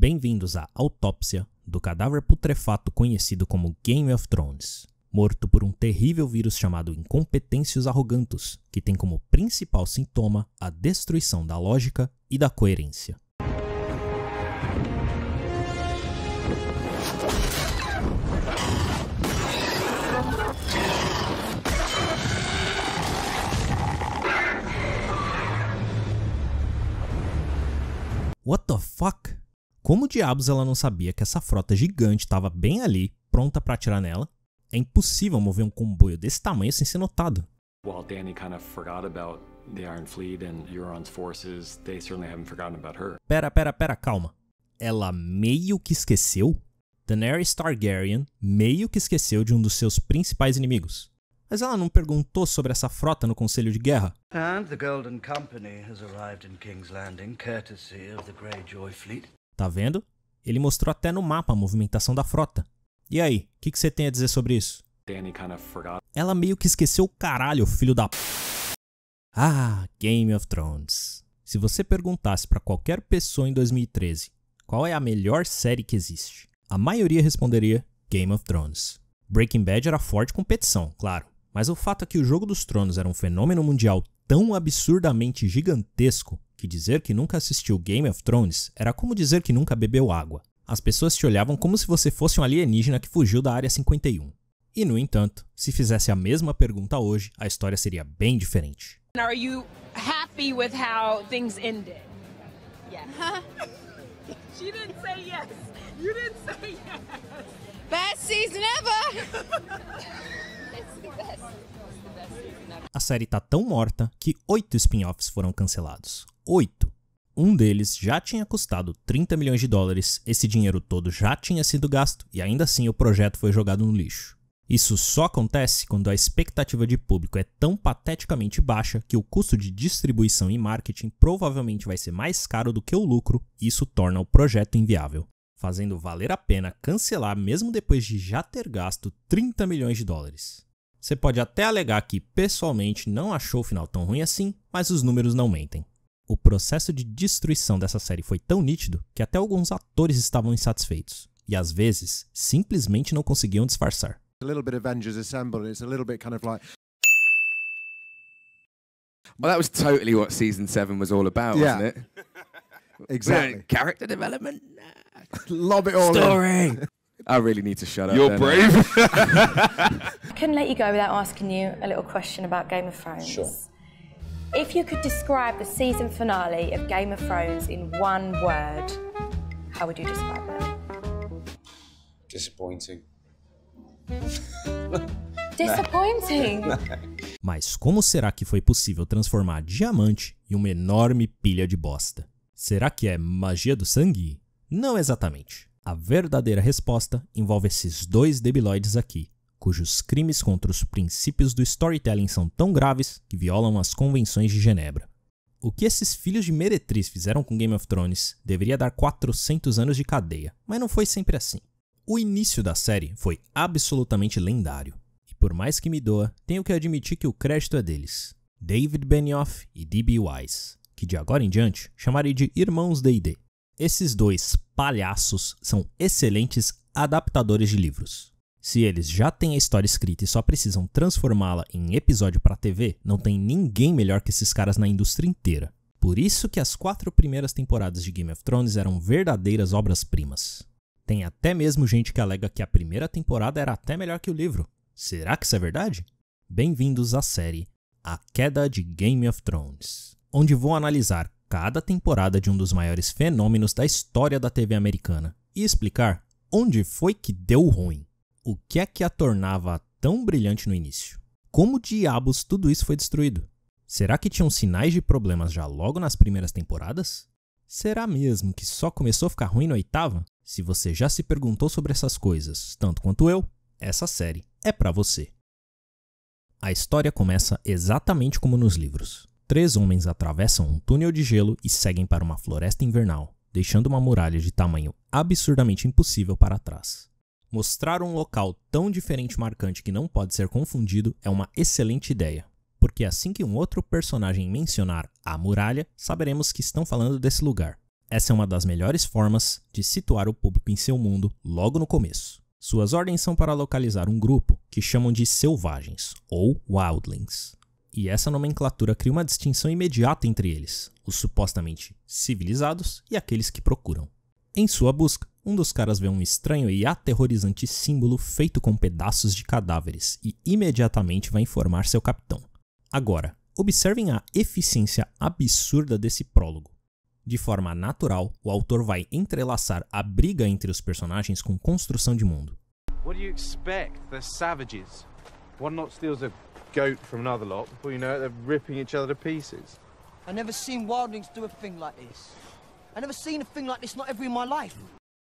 Bem-vindos à autópsia do cadáver putrefato conhecido como Game of Thrones, morto por um terrível vírus chamado Incompetêncios Arrogantos, que tem como principal sintoma a destruição da lógica e da coerência. What the fuck? Como diabos ela não sabia que essa frota gigante estava bem ali, pronta para atirar nela? É impossível mover um comboio desse tamanho sem ser notado. While Dany kind of forgot about the Iron Fleet and Euron's forces, they certainly haven't forgotten about her. Pera, calma. Ela meio que esqueceu? Daenerys Targaryen meio que esqueceu de um dos seus principais inimigos. Mas ela não perguntou sobre essa frota no Conselho de Guerra? And the Golden Company has arrived in King's Landing, courtesy of the Greyjoy Fleet. Tá vendo? Ele mostrou até no mapa a movimentação da frota. E aí, o que você tem a dizer sobre isso? Dany kind of forgot. Ela meio que esqueceu o caralho, filho da... Ah, Game of Thrones. Se você perguntasse pra qualquer pessoa em 2013 qual é a melhor série que existe, a maioria responderia Game of Thrones. Breaking Bad era forte competição, claro. Mas o fato é que o Jogo dos Tronos era um fenômeno mundial tão absurdamente gigantesco que dizer que nunca assistiu Game of Thrones era como dizer que nunca bebeu água. As pessoas te olhavam como se você fosse um alienígena que fugiu da Área 51. E, no entanto, se fizesse a mesma pergunta hoje, a história seria bem diferente. Are you happy with how things ended? Yes. She didn't say yes. You didn't say yes. Best season ever! A série tá tão morta que 8 spin-offs foram cancelados. 8. Um deles já tinha custado 30 milhões de dólares, esse dinheiro todo já tinha sido gasto e ainda assim o projeto foi jogado no lixo. Isso só acontece quando a expectativa de público é tão pateticamente baixa que o custo de distribuição e marketing provavelmente vai ser mais caro do que o lucro e isso torna o projeto inviável, fazendo valer a pena cancelar mesmo depois de já ter gasto 30 milhões de dólares. Você pode até alegar que pessoalmente não achou o final tão ruim assim, mas os números não mentem. O processo de destruição dessa série foi tão nítido que até alguns atores estavam insatisfeitos e às vezes simplesmente não conseguiam disfarçar. A little bit Avengers Assemble, it's a little bit kind of like... Well, that was totally what season 7 was all about, Yeah. wasn't it? Exactly. Character development, Lob it all in. story. I really need to shut up. You're don't brave. I couldn't let you go without asking you a little question about Game of Thrones. Sure. If you could describe the season finale of Game of Thrones in one word, how would you describe it? Disappointing. Disappointing. Mas como será que foi possível transformar diamante em uma enorme pilha de bosta? Será que é magia do sangue? Não exatamente. A verdadeira resposta envolve esses dois debilóides aqui, cujos crimes contra os princípios do storytelling são tão graves que violam as convenções de Genebra. O que esses filhos de meretriz fizeram com Game of Thrones deveria dar 400 anos de cadeia, mas não foi sempre assim. O início da série foi absolutamente lendário, e por mais que me doa, tenho que admitir que o crédito é deles, David Benioff e D.B. Weiss, que de agora em diante chamarei de Irmãos D&D. Esses dois palhaços são excelentes adaptadores de livros. Se eles já têm a história escrita e só precisam transformá-la em episódio para TV, não tem ninguém melhor que esses caras na indústria inteira. Por isso que as 4 primeiras temporadas de Game of Thrones eram verdadeiras obras-primas. Tem até mesmo gente que alega que a primeira temporada era até melhor que o livro. Será que isso é verdade? Bem-vindos à série A Queda de Game of Thrones, onde vou analisar cada temporada de um dos maiores fenômenos da história da TV americana e explicar onde foi que deu ruim. O que é que a tornava tão brilhante no início? Como diabos tudo isso foi destruído? Será que tinham sinais de problemas já logo nas primeiras temporadas? Será mesmo que só começou a ficar ruim na 8ª? Se você já se perguntou sobre essas coisas, tanto quanto eu, essa série é pra você. A história começa exatamente como nos livros. 3 homens atravessam um túnel de gelo e seguem para uma floresta invernal, deixando uma muralha de tamanho absurdamente impossível para trás. Mostrar um local tão diferente e marcante que não pode ser confundido é uma excelente ideia, porque assim que um outro personagem mencionar a muralha, saberemos que estão falando desse lugar. Essa é uma das melhores formas de situar o público em seu mundo logo no começo. Suas ordens são para localizar um grupo que chamam de selvagens, ou wildlings. E essa nomenclatura cria uma distinção imediata entre eles, os supostamente civilizados e aqueles que procuram. Em sua busca, um dos caras vê um estranho e aterrorizante símbolo feito com pedaços de cadáveres e imediatamente vai informar seu capitão. Agora, observem a eficiência absurda desse prólogo. De forma natural, o autor vai entrelaçar a briga entre os personagens com construção de mundo. What do you expect? They're savages. One lot steals a goat from another lot. Before you know it, they're ripping each other to pieces. I never seen wildlings do a thing like this. I never seen a thing like this not ever in my life.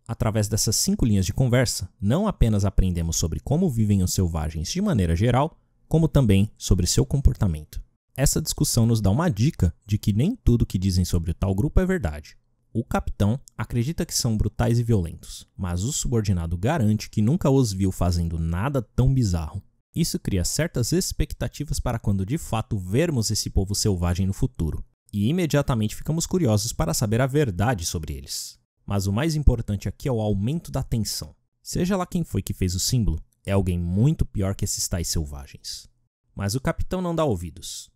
Através dessas 5 linhas de conversa, não apenas aprendemos sobre como vivem os selvagens de maneira geral, como também sobre seu comportamento. Essa discussão nos dá uma dica de que nem tudo que dizem sobre o tal grupo é verdade. O capitão acredita que são brutais e violentos, mas o subordinado garante que nunca os viu fazendo nada tão bizarro. Isso cria certas expectativas para quando de fato vermos esse povo selvagem no futuro, e imediatamente ficamos curiosos para saber a verdade sobre eles. Mas o mais importante aqui é o aumento da tensão. Seja lá quem foi que fez o símbolo, é alguém muito pior que esses tais selvagens. Mas o capitão não dá ouvidos.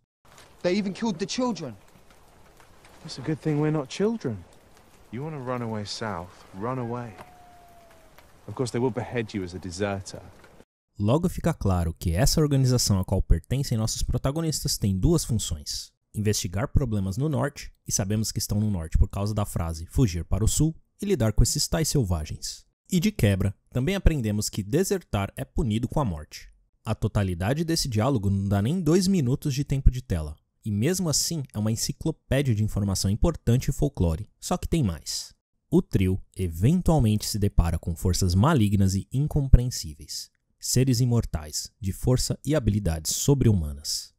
They even killed the children. It's a good thing we're not children. You want to run away south, run away. Of course, they will behead you as a deserter. Logo fica claro que essa organização a qual pertencem nossos protagonistas tem 2 funções. Investigar problemas no norte, e sabemos que estão no norte por causa da frase fugir para o sul, e lidar com esses tais selvagens. E de quebra, também aprendemos que desertar é punido com a morte. A totalidade desse diálogo não dá nem 2 minutos de tempo de tela. E mesmo assim é uma enciclopédia de informação importante e folclore, só que tem mais. O trio eventualmente se depara com forças malignas e incompreensíveis. Seres imortais, de força e habilidades sobre-humanas.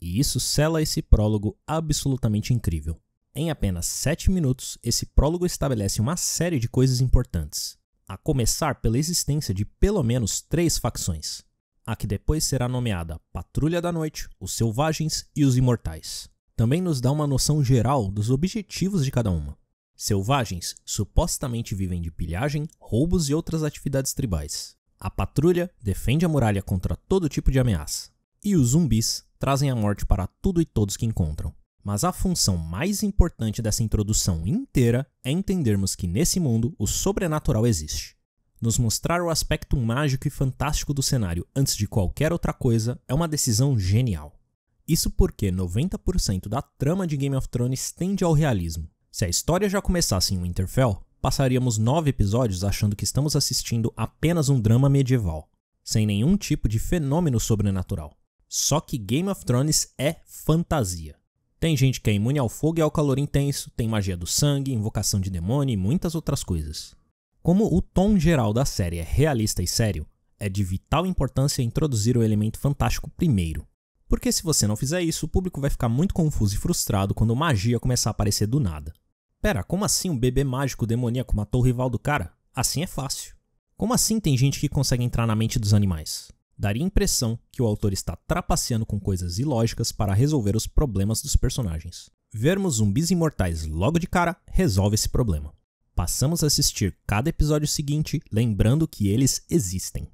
E isso sela esse prólogo absolutamente incrível. Em apenas 7 minutos, esse prólogo estabelece uma série de coisas importantes. A começar pela existência de pelo menos 3 facções. A que depois será nomeada Patrulha da Noite, os Selvagens e os Imortais. Também nos dá uma noção geral dos objetivos de cada uma. Selvagens supostamente vivem de pilhagem, roubos e outras atividades tribais. A Patrulha defende a muralha contra todo tipo de ameaça. E os zumbis trazem a morte para tudo e todos que encontram. Mas a função mais importante dessa introdução inteira é entendermos que nesse mundo o sobrenatural existe. Nos mostrar o aspecto mágico e fantástico do cenário antes de qualquer outra coisa é uma decisão genial. Isso porque 90% da trama de Game of Thrones tende ao realismo. Se a história já começasse em Winterfell, passaríamos 9 episódios achando que estamos assistindo apenas um drama medieval, sem nenhum tipo de fenômeno sobrenatural. Só que Game of Thrones é fantasia. Tem gente que é imune ao fogo e ao calor intenso, tem magia do sangue, invocação de demônio e muitas outras coisas. Como o tom geral da série é realista e sério, é de vital importância introduzir o elemento fantástico primeiro. Porque se você não fizer isso, o público vai ficar muito confuso e frustrado quando magia começar a aparecer do nada. Pera, como assim um bebê mágico demoníaco matou o rival do cara? Assim é fácil. Como assim tem gente que consegue entrar na mente dos animais? Daria a impressão que o autor está trapaceando com coisas ilógicas para resolver os problemas dos personagens. Vermos zumbis imortais logo de cara resolve esse problema. Passamos a assistir cada episódio seguinte lembrando que eles existem.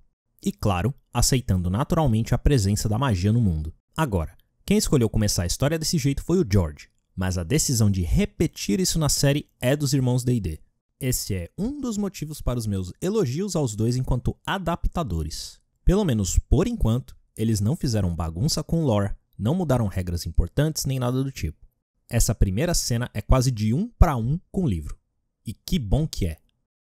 E claro, aceitando naturalmente a presença da magia no mundo. Agora, quem escolheu começar a história desse jeito foi o George, mas a decisão de repetir isso na série é dos irmãos D&D. Esse é um dos motivos para os meus elogios aos dois enquanto adaptadores. Pelo menos por enquanto, eles não fizeram bagunça com lore, não mudaram regras importantes nem nada do tipo. Essa primeira cena é quase de 1 para 1 com o livro. E que bom que é!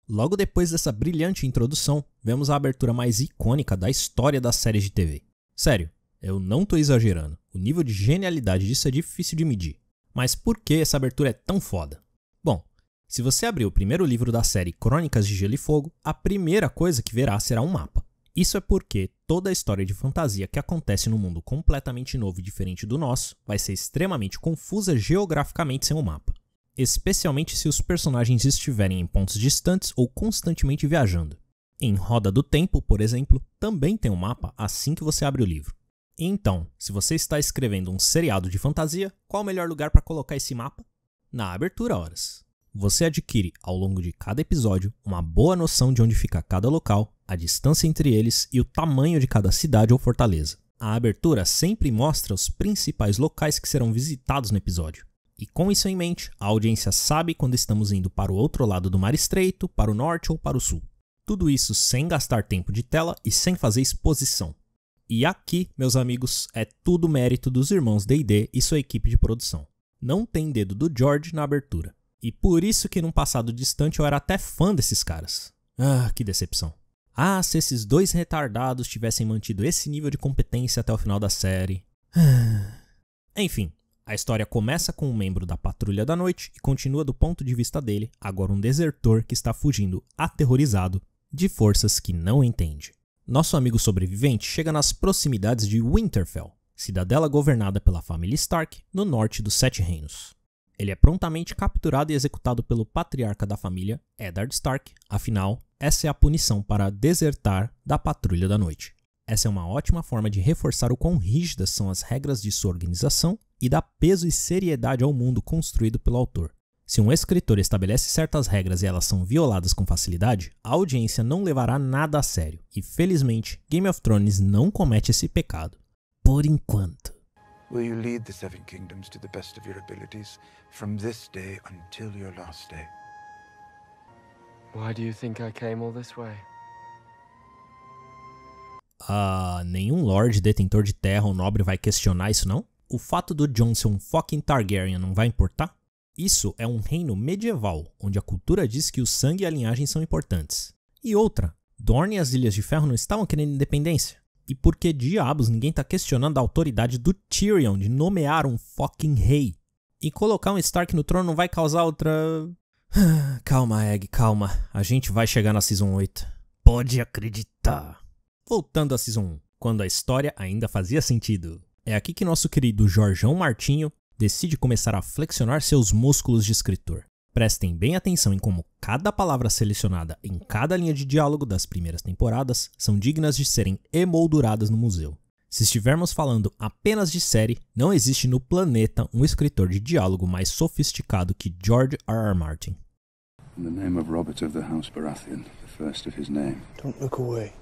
Logo depois dessa brilhante introdução, vemos a abertura mais icônica da história das séries de TV. Sério, eu não tô exagerando, o nível de genialidade disso é difícil de medir. Mas por que essa abertura é tão foda? Bom, se você abrir o primeiro livro da série Crônicas de Gelo e Fogo, a primeira coisa que verá será um mapa. Isso é porque toda a história de fantasia que acontece num mundo completamente novo e diferente do nosso vai ser extremamente confusa geograficamente sem um mapa. Especialmente se os personagens estiverem em pontos distantes ou constantemente viajando. Em Roda do Tempo, por exemplo, também tem um mapa assim que você abre o livro. Então, se você está escrevendo um seriado de fantasia, qual o melhor lugar para colocar esse mapa? Na abertura, horas. Você adquire, ao longo de cada episódio, uma boa noção de onde fica cada local, a distância entre eles e o tamanho de cada cidade ou fortaleza. A abertura sempre mostra os principais locais que serão visitados no episódio. E com isso em mente, a audiência sabe quando estamos indo para o outro lado do Mar Estreito, para o norte ou para o sul. Tudo isso sem gastar tempo de tela e sem fazer exposição. E aqui, meus amigos, é tudo mérito dos irmãos D&D e sua equipe de produção. Não tem dedo do George na abertura. E por isso que num passado distante eu era até fã desses caras. Ah, que decepção. Ah, se esses dois retardados tivessem mantido esse nível de competência até o final da série. Enfim, a história começa com um membro da Patrulha da Noite e continua do ponto de vista dele, agora um desertor que está fugindo aterrorizado de forças que não entende. Nosso amigo sobrevivente chega nas proximidades de Winterfell, cidadela governada pela família Stark no norte dos Sete Reinos. Ele é prontamente capturado e executado pelo patriarca da família, Eddard Stark, afinal, essa é a punição para desertar da Patrulha da Noite. Essa é uma ótima forma de reforçar o quão rígidas são as regras de sua organização e dar peso e seriedade ao mundo construído pelo autor. Se um escritor estabelece certas regras e elas são violadas com facilidade, a audiência não levará nada a sério. E felizmente, Game of Thrones não comete esse pecado. Por enquanto. Will you lead the Seven Kingdoms to the best of your abilities from this day until your last day? Why do you think I came all this way? Nenhum Lorde detentor de terra ou nobre vai questionar isso não? O fato do Jon ser um fucking Targaryen não vai importar? Isso é um reino medieval, onde a cultura diz que o sangue e a linhagem são importantes. E outra, Dorne e as Ilhas de Ferro não estavam querendo independência? E por que diabos ninguém tá questionando a autoridade do Tyrion de nomear um fucking rei? E colocar um Stark no trono não vai causar outra... Calma, Egg, calma. A gente vai chegar na Season 8. Pode acreditar. Voltando à Season 1, quando a história ainda fazia sentido. É aqui que nosso querido Jorjão Martinho decide começar a flexionar seus músculos de escritor. Prestem bem atenção em como cada palavra selecionada em cada linha de diálogo das primeiras temporadas são dignas de serem emolduradas no museu. Se estivermos falando apenas de série, não existe no planeta um escritor de diálogo mais sofisticado que George R.R. Martin. In the name of Robert of the House Baratheon, the first of his name. Don't look away.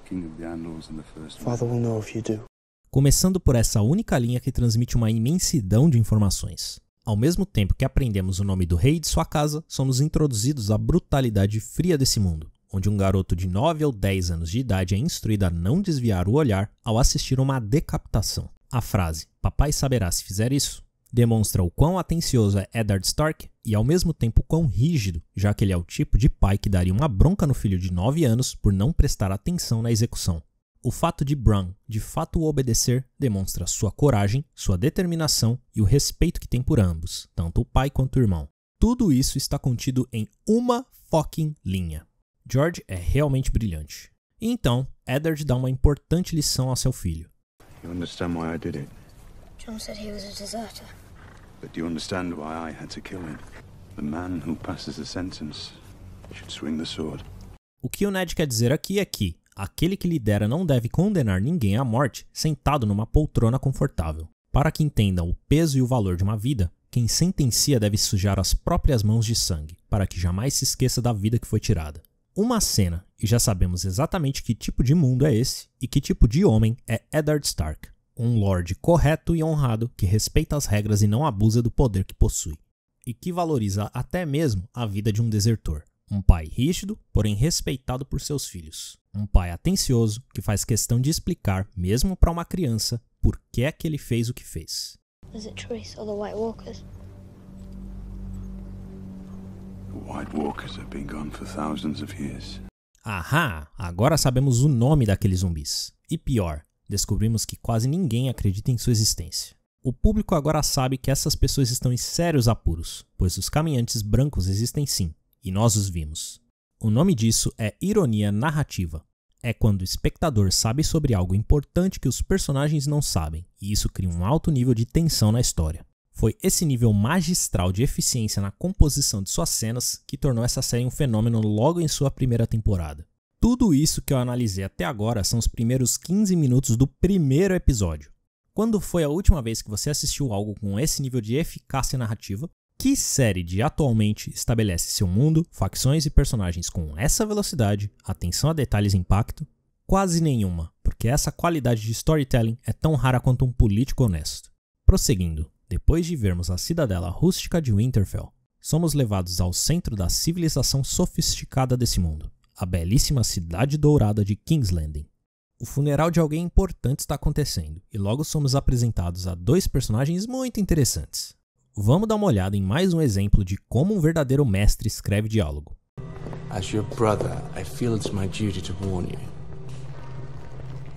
King of the Andals and the first. Father will know if you do. Começando por essa única linha que transmite uma imensidão de informações. Ao mesmo tempo que aprendemos o nome do rei e de sua casa, somos introduzidos à brutalidade fria desse mundo, onde um garoto de 9 ou 10 anos de idade é instruído a não desviar o olhar ao assistir a uma decapitação. A frase, papai saberá se fizer isso, demonstra o quão atencioso é Eddard Stark e ao mesmo tempo quão rígido, já que ele é o tipo de pai que daria uma bronca no filho de 9 anos por não prestar atenção na execução. O fato de Bran de fato o obedecer demonstra sua coragem, sua determinação e o respeito que tem por ambos, tanto o pai quanto o irmão. Tudo isso está contido em uma fucking linha. George é realmente brilhante. E então, Eddard dá uma importante lição a seu filho. You understand why I did it? Jon said he was a deserter. But do you understand why I had to kill him? The man who passes the sentence should swing the sword. O que o Ned quer dizer aqui é que aquele que lidera não deve condenar ninguém à morte sentado numa poltrona confortável. Para que entendam o peso e o valor de uma vida, quem sentencia deve sujar as próprias mãos de sangue, para que jamais se esqueça da vida que foi tirada. Uma cena, e já sabemos exatamente que tipo de mundo é esse, e que tipo de homem é Eddard Stark. Um lorde correto e honrado que respeita as regras e não abusa do poder que possui. E que valoriza até mesmo a vida de um desertor. Um pai rígido, porém respeitado por seus filhos. Um pai atencioso que faz questão de explicar, mesmo para uma criança, por que é que ele fez o que fez. Is it Triss or the White Walkers? The White Walkers have been gone for thousands of years. Ahá, agora sabemos o nome daqueles zumbis. E pior, descobrimos que quase ninguém acredita em sua existência. O público agora sabe que essas pessoas estão em sérios apuros, pois os caminhantes brancos existem sim, e nós os vimos. O nome disso é ironia narrativa. É quando o espectador sabe sobre algo importante que os personagens não sabem, e isso cria um alto nível de tensão na história. Foi esse nível magistral de eficiência na composição de suas cenas que tornou essa série um fenômeno logo em sua primeira temporada. Tudo isso que eu analisei até agora são os primeiros 15 minutos do primeiro episódio. Quando foi a última vez que você assistiu algo com esse nível de eficácia narrativa? Que série de atualmente estabelece seu mundo, facções e personagens com essa velocidade, atenção a detalhes e impacto? Quase nenhuma, porque essa qualidade de storytelling é tão rara quanto um político honesto. Prosseguindo, depois de vermos a cidadela rústica de Winterfell, somos levados ao centro da civilização sofisticada desse mundo, a belíssima cidade dourada de King's Landing. O funeral de alguém importante está acontecendo, e logo somos apresentados a dois personagens muito interessantes. Vamos dar uma olhada em mais um exemplo de como um verdadeiro mestre escreve diálogo. As your brother, I feel it's my duty to warn you.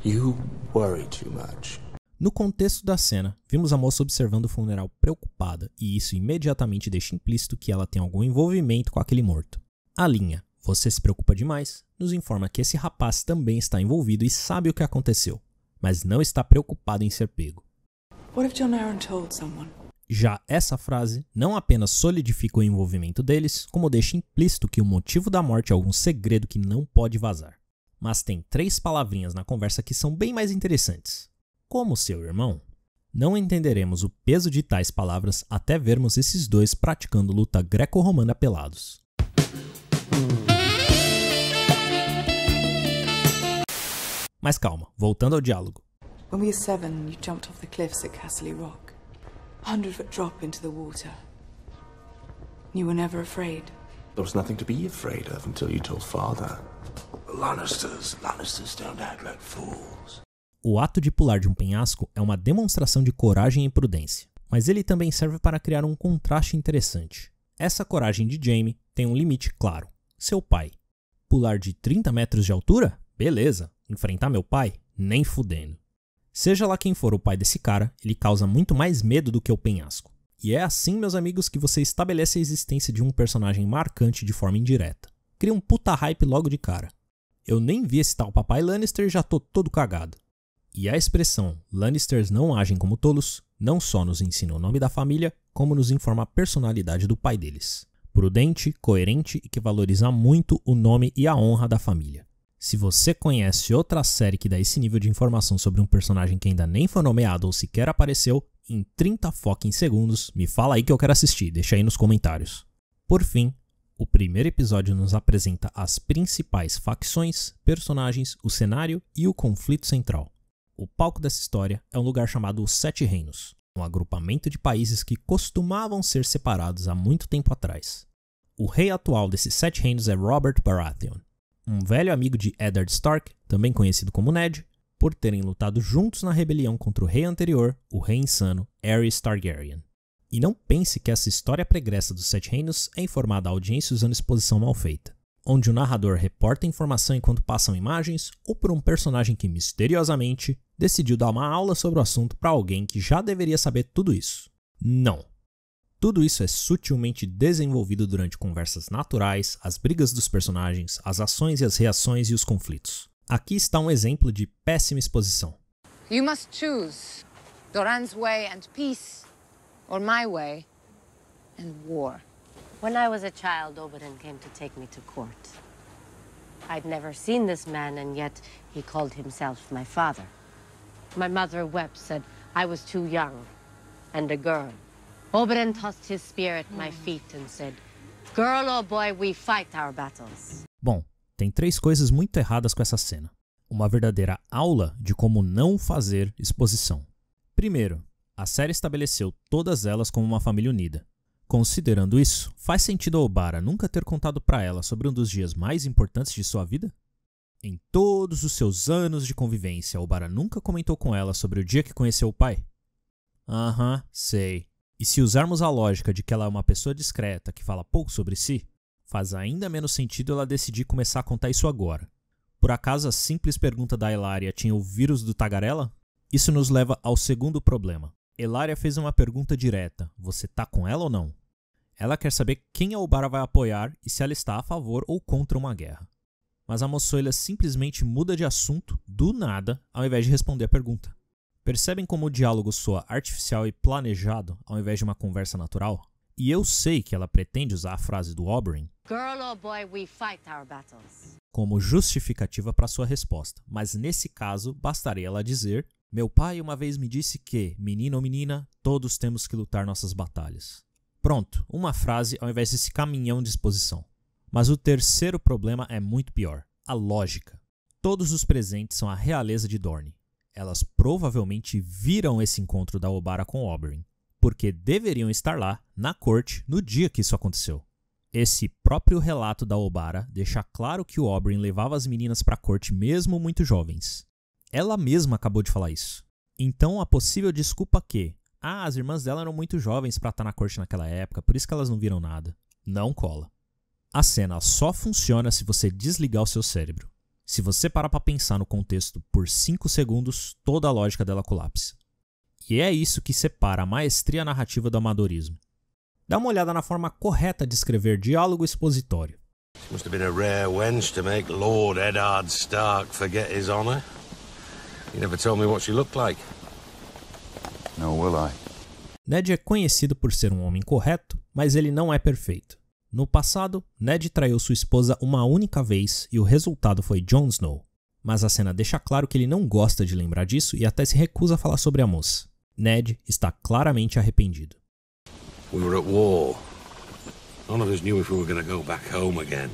You worry too much. No contexto da cena, vimos a moça observando o funeral preocupada, e isso imediatamente deixa implícito que ela tem algum envolvimento com aquele morto. A linha "Você se preocupa demais" nos informa que esse rapaz também está envolvido e sabe o que aconteceu, mas não está preocupado em ser pego. What if John Arryn told someone? Já essa frase não apenas solidifica o envolvimento deles, como deixa implícito que o motivo da morte é algum segredo que não pode vazar. Mas tem 3 palavrinhas na conversa que são bem mais interessantes. Como seu irmão? Não entenderemos o peso de tais palavras até vermos esses dois praticando luta greco-romana pelados. Mas calma, voltando ao diálogo. When we were 7, you jumped off the cliffs at Castle Rock. 100-foot drop into the water. You were never afraid. There was nothing to be afraid of until you told Father. Lannisters don't act like fools. O ato de pular de um penhasco é uma demonstração de coragem e prudência, mas ele também serve para criar um contraste interessante. Essa coragem de Jaime tem um limite claro: seu pai. Pular de 30 metros de altura? Beleza. Enfrentar meu pai? Nem fudendo. Seja lá quem for o pai desse cara, ele causa muito mais medo do que o penhasco. E é assim, meus amigos, que você estabelece a existência de um personagem marcante de forma indireta. Cria um puta hype logo de cara. Eu nem vi esse tal papai Lannister e já tô todo cagado. E a expressão Lannisters não agem como tolos não só nos ensina o nome da família, como nos informa a personalidade do pai deles. Prudente, coerente e que valoriza muito o nome e a honra da família. Se você conhece outra série que dá esse nível de informação sobre um personagem que ainda nem foi nomeado ou sequer apareceu, em 30 fucking segundos, me fala aí que eu quero assistir, deixa aí nos comentários. Por fim, o primeiro episódio nos apresenta as principais facções, personagens, o cenário e o conflito central. O palco dessa história é um lugar chamado Os Sete Reinos, um agrupamento de países que costumavam ser separados há muito tempo atrás. O rei atual desses 7 reinos é Robert Baratheon, um velho amigo de Eddard Stark, também conhecido como Ned, por terem lutado juntos na rebelião contra o rei anterior, o rei insano, Aerys Targaryen. E não pense que essa história pregressa dos 7 reinos é informada à audiência usando exposição mal feita, onde o narrador reporta a informação enquanto passam imagens ou por um personagem que misteriosamente decidiu dar uma aula sobre o assunto para alguém que já deveria saber tudo isso. Não. Tudo isso é sutilmente desenvolvido durante conversas naturais, as brigas dos personagens, as ações e as reações e os conflitos. Aqui está um exemplo de péssima exposição. You must choose Doran's way and peace, or my way and war. When I was a child, Oberyn came to take me to court. I'd never seen this man, and yet he called himself my father. My mother wept, said I was too young, and a girl. Oberyn tossed his spear at my feet and said, "Girl or boy, we fight our battles." Bom, tem 3 coisas muito erradas com essa cena. Uma verdadeira aula de como não fazer exposição. Primeiro, a série estabeleceu todas elas como uma família unida. Considerando isso, faz sentido a Obara nunca ter contado para ela sobre um dos dias mais importantes de sua vida? Em todos os seus anos de convivência, Obara nunca comentou com ela sobre o dia que conheceu o pai? Aham, sei. E se usarmos a lógica de que ela é uma pessoa discreta que fala pouco sobre si, faz ainda menos sentido ela decidir começar a contar isso agora. Por acaso a simples pergunta da Ellaria tinha o vírus do tagarela? Isso nos leva ao segundo problema. Ellaria fez uma pergunta direta: você tá com ela ou não? Ela quer saber quem a Obara vai apoiar e se ela está a favor ou contra uma guerra. Mas a moçoila simplesmente muda de assunto, do nada, ao invés de responder a pergunta. Percebem como o diálogo soa artificial e planejado, ao invés de uma conversa natural? E eu sei que ela pretende usar a frase do Oberyn Girl or boy, we fight our battles. como justificativa para sua resposta, mas nesse caso bastaria ela dizer: meu pai uma vez me disse que, menino ou menina, todos temos que lutar nossas batalhas. Pronto, uma frase ao invés desse caminhão de exposição. Mas o terceiro problema é muito pior, a lógica. Todos os presentes são a realeza de Dorne. Elas provavelmente viram esse encontro da Obara com Oberyn, porque deveriam estar lá, na corte, no dia que isso aconteceu. Esse próprio relato da Obara deixa claro que o Oberyn levava as meninas para a corte mesmo muito jovens. Ela mesma acabou de falar isso. Então a possível desculpa que, as irmãs dela eram muito jovens para estar na corte naquela época, por isso que elas não viram nada, não cola. A cena só funciona se você desligar o seu cérebro. Se você parar para pensar no contexto por 5 segundos, toda a lógica dela colapsa. E é isso que separa a maestria narrativa do amadorismo. Dá uma olhada na forma correta de escrever diálogo expositório. Must have been a rare wench to make Lord Eddard Stark forget his honor. You never told me what she looked like. Nor will I. Ned é conhecido por ser um homem correto, mas ele não é perfeito. No passado, Ned traiu sua esposa uma única vez e o resultado foi Jon Snow. Mas a cena deixa claro que ele não gosta de lembrar disso e até se recusa a falar sobre a moça. Ned está claramente arrependido. We were at war. None of us knew if we were going to go back home again.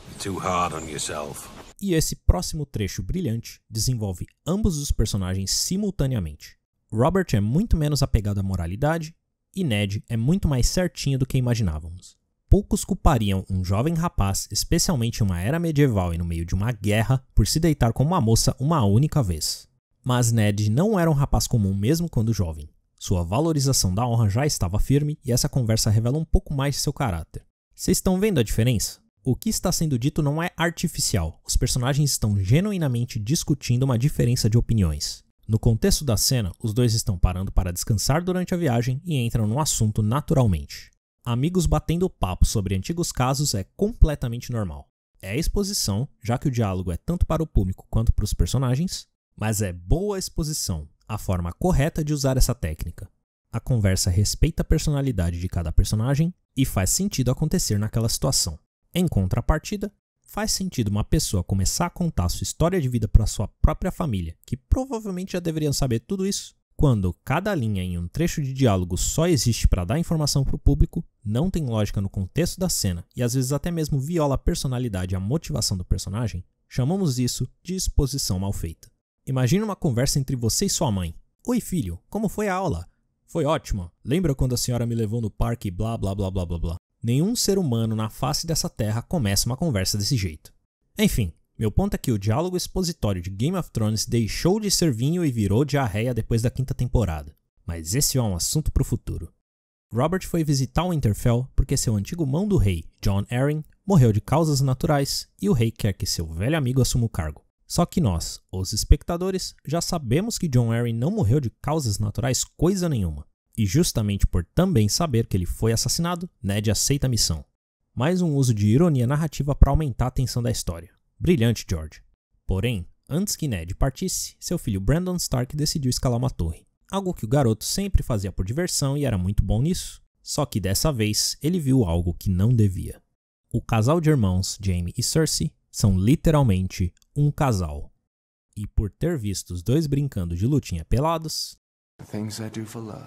You're too hard on yourself. E esse próximo trecho brilhante desenvolve ambos os personagens simultaneamente. Robert é muito menos apegado à moralidade e Ned é muito mais certinho do que imaginávamos. Poucos culpariam um jovem rapaz, especialmente em uma era medieval e no meio de uma guerra, por se deitar com uma moça uma única vez. Mas Ned não era um rapaz comum mesmo quando jovem. Sua valorização da honra já estava firme e essa conversa revela um pouco mais de seu caráter. Vocês estão vendo a diferença? O que está sendo dito não é artificial, os personagens estão genuinamente discutindo uma diferença de opiniões. No contexto da cena, os dois estão parando para descansar durante a viagem e entram no assunto naturalmente. Amigos batendo papo sobre antigos casos é completamente normal. É exposição, já que o diálogo é tanto para o público quanto para os personagens, mas é boa exposição, a forma correta de usar essa técnica. A conversa respeita a personalidade de cada personagem e faz sentido acontecer naquela situação. Em contrapartida, faz sentido uma pessoa começar a contar sua história de vida para sua própria família, que provavelmente já deveriam saber tudo isso, quando cada linha em um trecho de diálogo só existe para dar informação para o público, não tem lógica no contexto da cena e às vezes até mesmo viola a personalidade e a motivação do personagem, chamamos isso de exposição mal feita. Imagina uma conversa entre você e sua mãe. Oi filho, como foi a aula? Foi ótimo. Lembra quando a senhora me levou no parque e blá blá blá blá blá blá. Nenhum ser humano na face dessa terra começa uma conversa desse jeito. Enfim, meu ponto é que o diálogo expositório de Game of Thrones deixou de ser vinho e virou diarreia depois da 5ª temporada. Mas esse é um assunto para o futuro. Robert foi visitar Winterfell porque seu antigo mão do rei, Jon Arryn, morreu de causas naturais e o rei quer que seu velho amigo assuma o cargo. Só que nós, os espectadores, já sabemos que Jon Arryn não morreu de causas naturais coisa nenhuma. E justamente por também saber que ele foi assassinado, Ned aceita a missão. Mais um uso de ironia narrativa para aumentar a tensão da história. Brilhante, George. Porém, antes que Ned partisse, seu filho Brandon Stark decidiu escalar uma torre. Algo que o garoto sempre fazia por diversão e era muito bom nisso. Só que dessa vez, ele viu algo que não devia. O casal de irmãos, Jaime e Cersei, são literalmente um casal. E por ter visto os dois brincando de lutinha pelados... Things I do for love.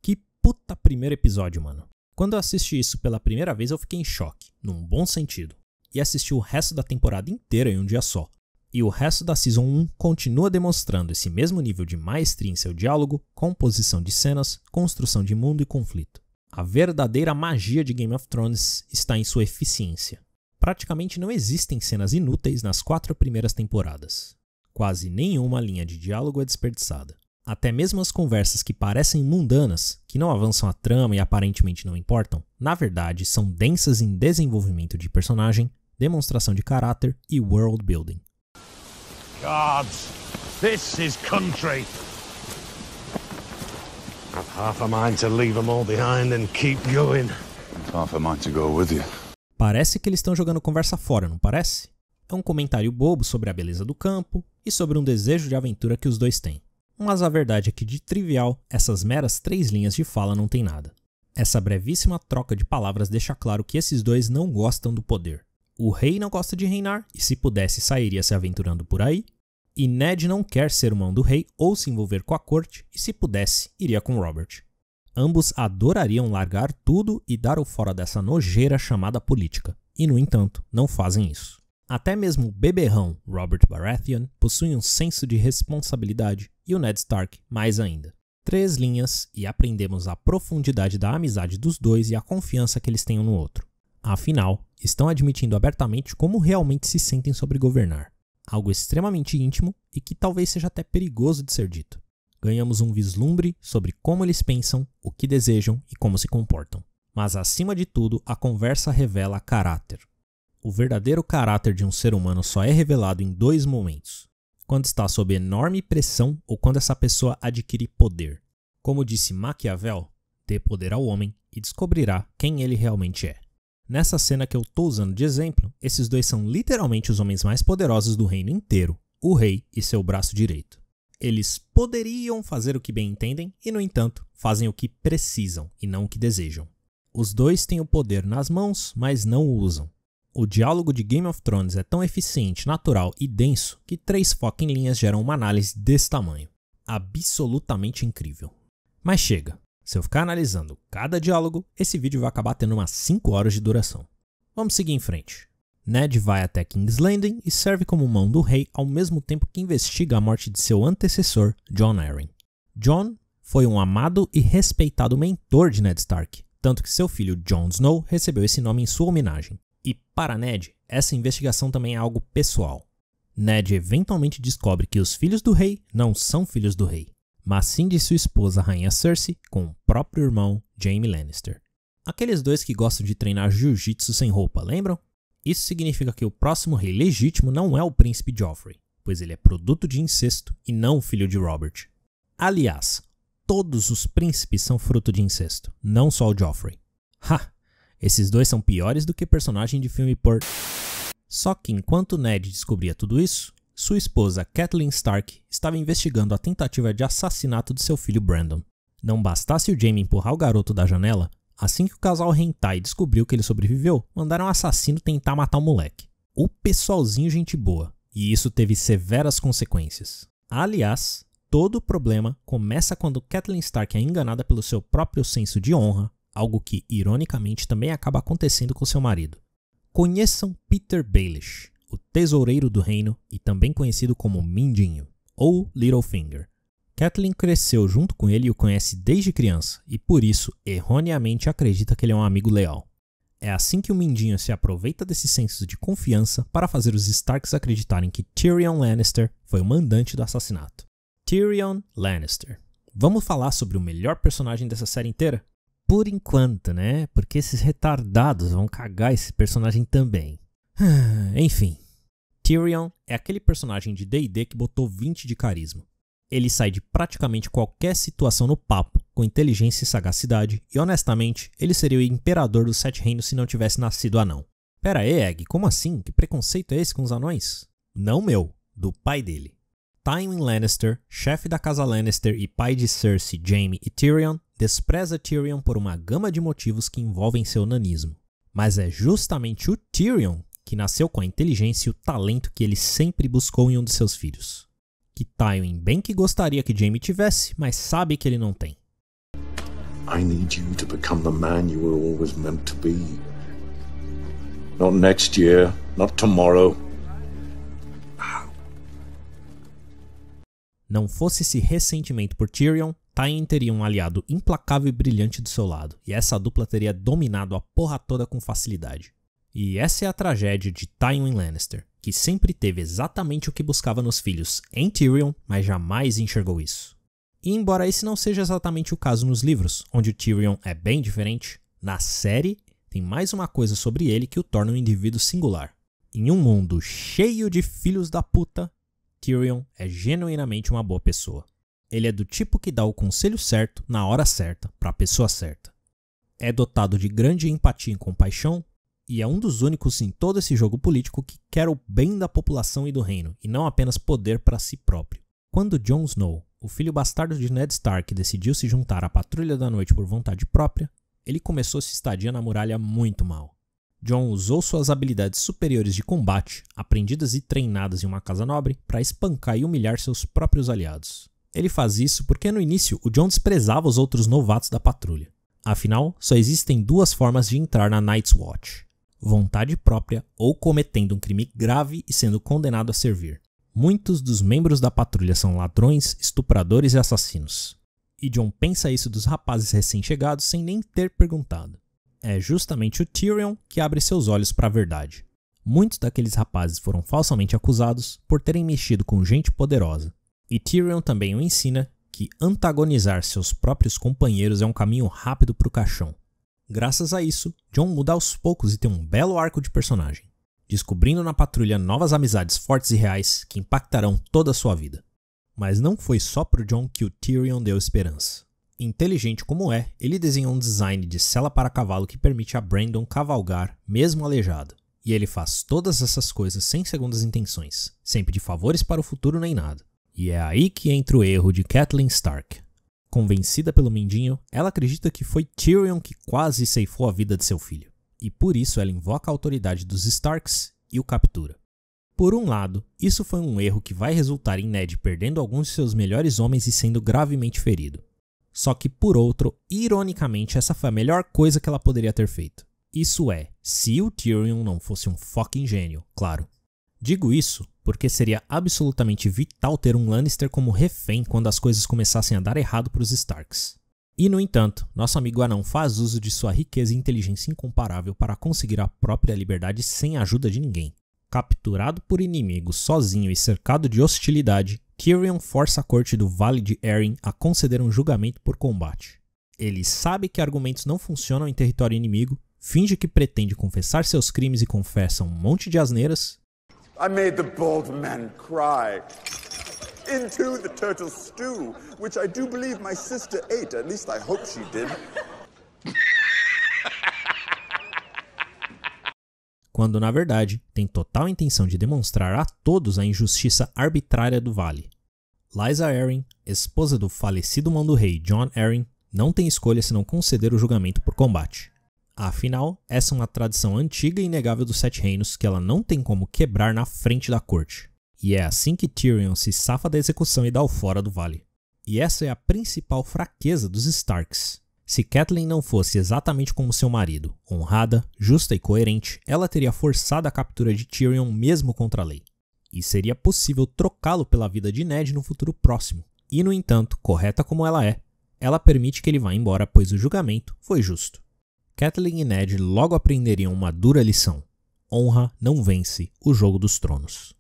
Que puta primeiro episódio, mano. Quando eu assisti isso pela primeira vez eu fiquei em choque, num bom sentido. E assisti o resto da temporada inteira em um dia só. E o resto da Season 1 continua demonstrando esse mesmo nível de maestria em seu diálogo, composição de cenas, construção de mundo e conflito. A verdadeira magia de Game of Thrones está em sua eficiência. Praticamente não existem cenas inúteis nas 4 primeiras temporadas. Quase nenhuma linha de diálogo é desperdiçada. Até mesmo as conversas que parecem mundanas, que não avançam a trama e aparentemente não importam, na verdade são densas em desenvolvimento de personagem, demonstração de caráter e world building. Gods, this is country. I've half a mind to leave them all behind and keep going. And half a mind to go with you. Parece que eles estão jogando conversa fora, não parece? É um comentário bobo sobre a beleza do campo e sobre um desejo de aventura que os dois têm. Mas a verdade é que de trivial, essas meras 3 linhas de fala não tem nada. Essa brevíssima troca de palavras deixa claro que esses dois não gostam do poder. O rei não gosta de reinar e se pudesse sairia se aventurando por aí. E Ned não quer ser o mão do rei ou se envolver com a corte e se pudesse iria com Robert. Ambos adorariam largar tudo e dar o fora dessa nojeira chamada política. E no entanto, não fazem isso. Até mesmo o beberrão Robert Baratheon possui um senso de responsabilidade e o Ned Stark mais ainda. 3 linhas e aprendemos a profundidade da amizade dos dois e a confiança que eles têm um no outro. Afinal, estão admitindo abertamente como realmente se sentem sobre governar. Algo extremamente íntimo e que talvez seja até perigoso de ser dito. Ganhamos um vislumbre sobre como eles pensam, o que desejam e como se comportam. Mas acima de tudo, a conversa revela caráter. O verdadeiro caráter de um ser humano só é revelado em 2 momentos. Quando está sob enorme pressão ou quando essa pessoa adquire poder. Como disse Maquiavel, dê poder ao homem e descobrirá quem ele realmente é. Nessa cena que eu estou usando de exemplo, esses dois são literalmente os homens mais poderosos do reino inteiro, o rei e seu braço direito. Eles poderiam fazer o que bem entendem e, no entanto, fazem o que precisam e não o que desejam. Os dois têm o poder nas mãos, mas não o usam. O diálogo de Game of Thrones é tão eficiente, natural e denso que 3 fucking linhas geram uma análise desse tamanho. Absolutamente incrível. Mas chega. Se eu ficar analisando cada diálogo, esse vídeo vai acabar tendo umas 5 horas de duração. Vamos seguir em frente. Ned vai até King's Landing e serve como mão do rei ao mesmo tempo que investiga a morte de seu antecessor, Jon Arryn. Jon foi um amado e respeitado mentor de Ned Stark, tanto que seu filho Jon Snow recebeu esse nome em sua homenagem. E para Ned, essa investigação também é algo pessoal. Ned eventualmente descobre que os filhos do rei não são filhos do rei, mas sim de sua esposa, a rainha Cersei, com o próprio irmão, Jaime Lannister. Aqueles dois que gostam de treinar jiu-jitsu sem roupa, lembram? Isso significa que o próximo rei legítimo não é o príncipe Joffrey, pois ele é produto de incesto e não filho de Robert. Aliás, todos os príncipes são fruto de incesto, não só o Joffrey. Ha! Esses dois são piores do que personagem de filme por... Só que enquanto Ned descobria tudo isso, sua esposa Catelyn Stark estava investigando a tentativa de assassinato de seu filho Brandon. Não bastasse o Jaime empurrar o garoto da janela, assim que o casal hentai descobriu que ele sobreviveu, mandaram o assassino tentar matar o moleque. O pessoalzinho gente boa, e isso teve severas consequências. Aliás, todo o problema começa quando Catelyn Stark é enganada pelo seu próprio senso de honra, algo que, ironicamente, também acaba acontecendo com seu marido. Conheçam Peter Baelish, o tesoureiro do reino e também conhecido como Mindinho, ou Littlefinger. Catelyn cresceu junto com ele e o conhece desde criança, e por isso, erroneamente, acredita que ele é um amigo leal. É assim que o Mindinho se aproveita desse senso de confiança para fazer os Starks acreditarem que Tyrion Lannister foi o mandante do assassinato. Tyrion Lannister. Vamos falar sobre o melhor personagem dessa série inteira? Por enquanto, né? Porque esses retardados vão cagar esse personagem também. Enfim, Tyrion é aquele personagem de D&D que botou 20 de carisma. Ele sai de praticamente qualquer situação no papo, com inteligência e sagacidade, e honestamente, ele seria o imperador dos 7 reinos se não tivesse nascido anão. Pera aí, Egg, como assim? Que preconceito é esse com os anões? Não meu, do pai dele. Tywin Lannister, chefe da casa Lannister e pai de Cersei, Jaime e Tyrion, despreza Tyrion por uma gama de motivos que envolvem seu nanismo. Mas é justamente o Tyrion que nasceu com a inteligência e o talento que ele sempre buscou em um de seus filhos. Que Tywin bem que gostaria que Jaime tivesse, mas sabe que ele não tem. I need you to become the man you were always meant to be. Not next year, not tomorrow. Não fosse esse ressentimento por Tyrion, Tywin teria um aliado implacável e brilhante do seu lado, e essa dupla teria dominado a porra toda com facilidade. E essa é a tragédia de Tywin Lannister, que sempre teve exatamente o que buscava nos filhos em Tyrion, mas jamais enxergou isso. E embora esse não seja exatamente o caso nos livros, onde o Tyrion é bem diferente, na série tem mais uma coisa sobre ele que o torna um indivíduo singular. Em um mundo cheio de filhos da puta, Tyrion é genuinamente uma boa pessoa. Ele é do tipo que dá o conselho certo na hora certa para a pessoa certa. É dotado de grande empatia e compaixão e é um dos únicos em todo esse jogo político que quer o bem da população e do reino e não apenas poder para si próprio. Quando Jon Snow o filho bastardo de Ned Stark decidiu se juntar à Patrulha da Noite por vontade própria, ele começou sua estadia na muralha muito mal. Jon usou suas habilidades superiores de combate, aprendidas e treinadas em uma casa nobre, para espancar e humilhar seus próprios aliados. Ele faz isso porque no início o Jon desprezava os outros novatos da patrulha. Afinal, só existem duas formas de entrar na Night's Watch: vontade própria ou cometendo um crime grave e sendo condenado a servir. Muitos dos membros da patrulha são ladrões, estupradores e assassinos. E Jon pensa isso dos rapazes recém-chegados sem nem ter perguntado. É justamente o Tyrion que abre seus olhos para a verdade. Muitos daqueles rapazes foram falsamente acusados por terem mexido com gente poderosa. E Tyrion também o ensina que antagonizar seus próprios companheiros é um caminho rápido para o caixão. Graças a isso, Jon muda aos poucos e tem um belo arco de personagem, descobrindo na patrulha novas amizades fortes e reais que impactarão toda a sua vida. Mas não foi só pro Jon que o Tyrion deu esperança. Inteligente como é, ele desenhou um design de sela para cavalo que permite a Brandon cavalgar, mesmo aleijado. E ele faz todas essas coisas sem segundas intenções, sem pedir favores para o futuro nem nada. E é aí que entra o erro de Catelyn Stark. Convencida pelo Mindinho, ela acredita que foi Tyrion que quase ceifou a vida de seu filho. E por isso ela invoca a autoridade dos Starks e o captura. Por um lado, isso foi um erro que vai resultar em Ned perdendo alguns de seus melhores homens e sendo gravemente ferido. Só que por outro, ironicamente, essa foi a melhor coisa que ela poderia ter feito. Isso é, se o Tyrion não fosse um fucking gênio, claro. Digo isso porque seria absolutamente vital ter um Lannister como refém quando as coisas começassem a dar errado para os Starks. E no entanto, nosso amigo anão faz uso de sua riqueza e inteligência incomparável para conseguir a própria liberdade sem a ajuda de ninguém. Capturado por inimigos sozinho e cercado de hostilidade, Tyrion força a corte do Vale de Arryn a conceder um julgamento por combate. Ele sabe que argumentos não funcionam em território inimigo, finge que pretende confessar seus crimes e confessa um monte de asneiras. I made the bald man cry into the turtle stew, which I do believe my sister ate. At least I hope she did. Quando na verdade tem total intenção de demonstrar a todos a injustiça arbitrária do Vale. Lysa Arryn, esposa do falecido mão do rei Jon Arryn, não tem escolha senão conceder o julgamento por combate. Afinal, essa é uma tradição antiga e inegável dos Sete Reinos que ela não tem como quebrar na frente da corte. E é assim que Tyrion se safa da execução e dá o fora do Vale. E essa é a principal fraqueza dos Starks. Se Catelyn não fosse exatamente como seu marido, honrada, justa e coerente, ela teria forçado a captura de Tyrion mesmo contra a lei. E seria possível trocá-lo pela vida de Ned no futuro próximo. E no entanto, correta como ela é, ela permite que ele vá embora pois o julgamento foi justo. Catelyn e Ned logo aprenderiam uma dura lição. Honra não vence o jogo dos tronos.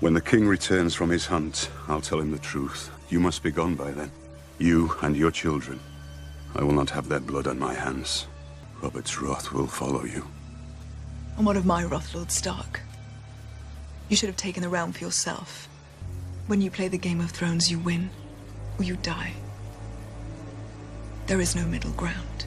When the king returns from his hunt, I'll tell him the truth. You must be gone by then. You and your children. I will not have their blood on my hands. Robert's wrath will follow you. And what of my wrath, Lord Stark? You should have taken the realm for yourself. When you play the Game of Thrones, you win, or you die. There is no middle ground.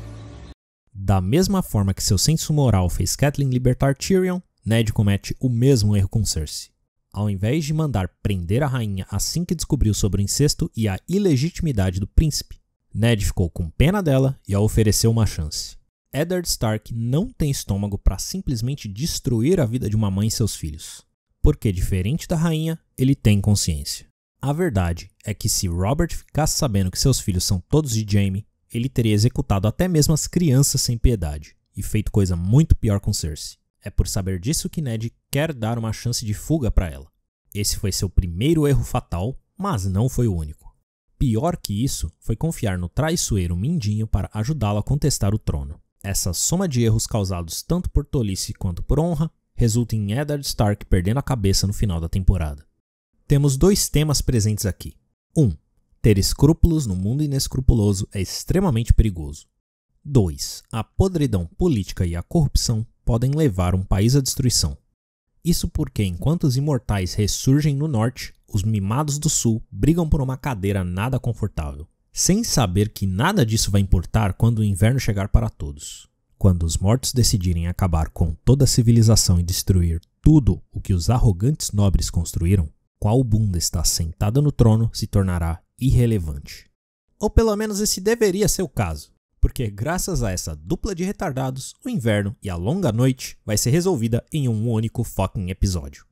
Da mesma forma que seu senso moral fez Catelyn libertar Tyrion, Ned comete o mesmo erro com Cersei. Ao invés de mandar prender a rainha assim que descobriu sobre o incesto e a ilegitimidade do príncipe, Ned ficou com pena dela e a ofereceu uma chance. Eddard Stark não tem estômago para simplesmente destruir a vida de uma mãe e seus filhos, porque diferente da rainha, ele tem consciência. A verdade é que se Robert ficasse sabendo que seus filhos são todos de Jaime, ele teria executado até mesmo as crianças sem piedade e feito coisa muito pior com Cersei. É por saber disso que Ned quer dar uma chance de fuga para ela. Esse foi seu primeiro erro fatal, mas não foi o único. Pior que isso foi confiar no traiçoeiro Mindinho para ajudá-lo a contestar o trono. Essa soma de erros causados tanto por tolice quanto por honra resulta em Eddard Stark perdendo a cabeça no final da temporada. Temos dois temas presentes aqui. 1. Ter escrúpulos no mundo inescrupuloso é extremamente perigoso. 2. A podridão política e a corrupção podem levar um país à destruição. Isso porque enquanto os imortais ressurgem no norte, os mimados do sul brigam por uma cadeira nada confortável, sem saber que nada disso vai importar quando o inverno chegar para todos. Quando os mortos decidirem acabar com toda a civilização e destruir tudo o que os arrogantes nobres construíram, qual bunda está sentada no trono se tornará irrelevante. Ou pelo menos esse deveria ser o caso, porque graças a essa dupla de retardados, o inverno e a longa noite vai ser resolvida em um único fucking episódio.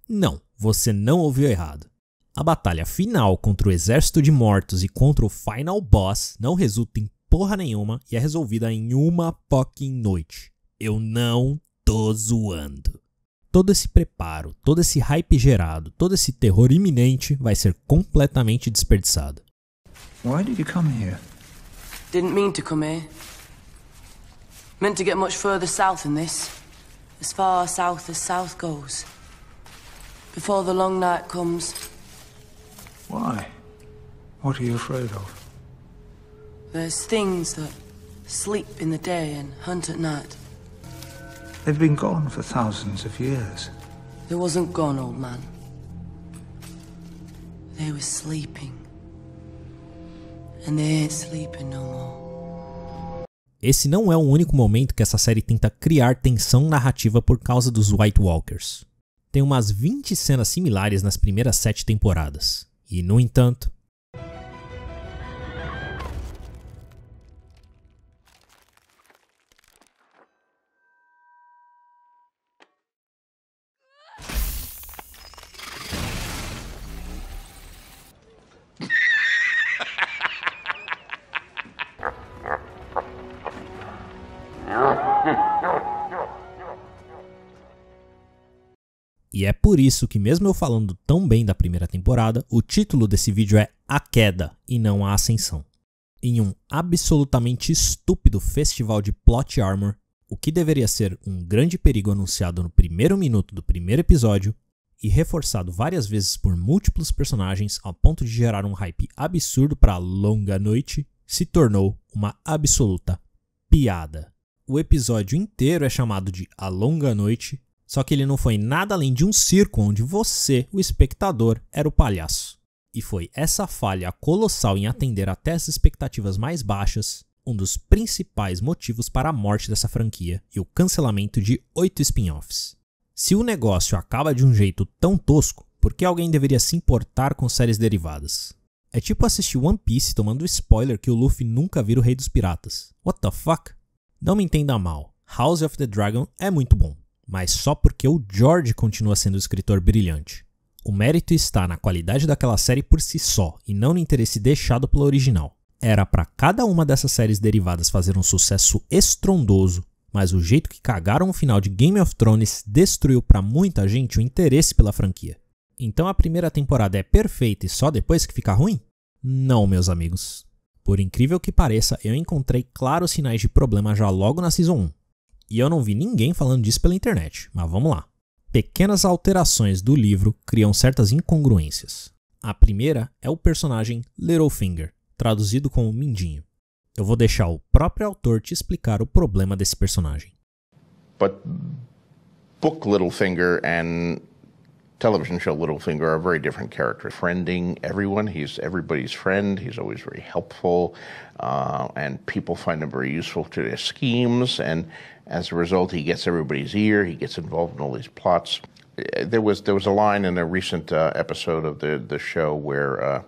Não, você não ouviu errado. A batalha final contra o exército de mortos e contra o final boss não resulta em porra nenhuma e é resolvida em uma fucking noite. Eu não tô zoando. Todo esse preparo, todo esse hype gerado, todo esse terror iminente vai ser completamente desperdiçado. Why did you come here? Didn't mean to come here. Meant to get much further south than this. As far south as south goes. Before the long night comes. Why? What are you afraid of? There's things that sleep in the day and hunt at night. They've been gone for thousands of years. They wasn't gone, old man. They were sleeping. And they ain't sleeping no more. Esse não é o único momento que essa série tenta criar tensão narrativa por causa dos White Walkers. Tem umas 20 cenas similares nas primeiras 7 temporadas. E, no entanto, e é por isso que, mesmo eu falando tão bem da primeira temporada, o título desse vídeo é A Queda e não A Ascensão. Em um absolutamente estúpido festival de plot armor, o que deveria ser um grande perigo anunciado no primeiro minuto do primeiro episódio e reforçado várias vezes por múltiplos personagens ao ponto de gerar um hype absurdo para a longa noite, se tornou uma absoluta piada. O episódio inteiro é chamado de A Longa Noite, só que ele não foi nada além de um circo onde você, o espectador, era o palhaço. E foi essa falha colossal em atender até as expectativas mais baixas, um dos principais motivos para a morte dessa franquia e o cancelamento de 8 spin-offs. Se o negócio acaba de um jeito tão tosco, por que alguém deveria se importar com séries derivadas? É tipo assistir One Piece tomando spoiler que o Luffy nunca vira o rei dos piratas. What the fuck? Não me entenda mal, House of the Dragon é muito bom, mas só porque o George continua sendo um escritor brilhante. O mérito está na qualidade daquela série por si só e não no interesse deixado pela original. Era para cada uma dessas séries derivadas fazer um sucesso estrondoso, mas o jeito que cagaram o final de Game of Thrones destruiu para muita gente o interesse pela franquia. Então a primeira temporada é perfeita e só depois que fica ruim? Não, meus amigos. Por incrível que pareça, eu encontrei claros sinais de problema já logo na Season 1. E eu não vi ninguém falando disso pela internet, mas vamos lá. Pequenas alterações do livro criam certas incongruências. A primeira é o personagem Littlefinger, traduzido como Mindinho. Eu vou deixar o próprio autor te explicar o problema desse personagem. But book Littlefinger and television show Littlefinger are very different characters. Friending everyone, he's everybody's friend, he's always very helpful, and people find him very useful to their schemes, and as a result he gets everybody's ear, he gets involved in all these plots. There was a line in a recent episode of the show where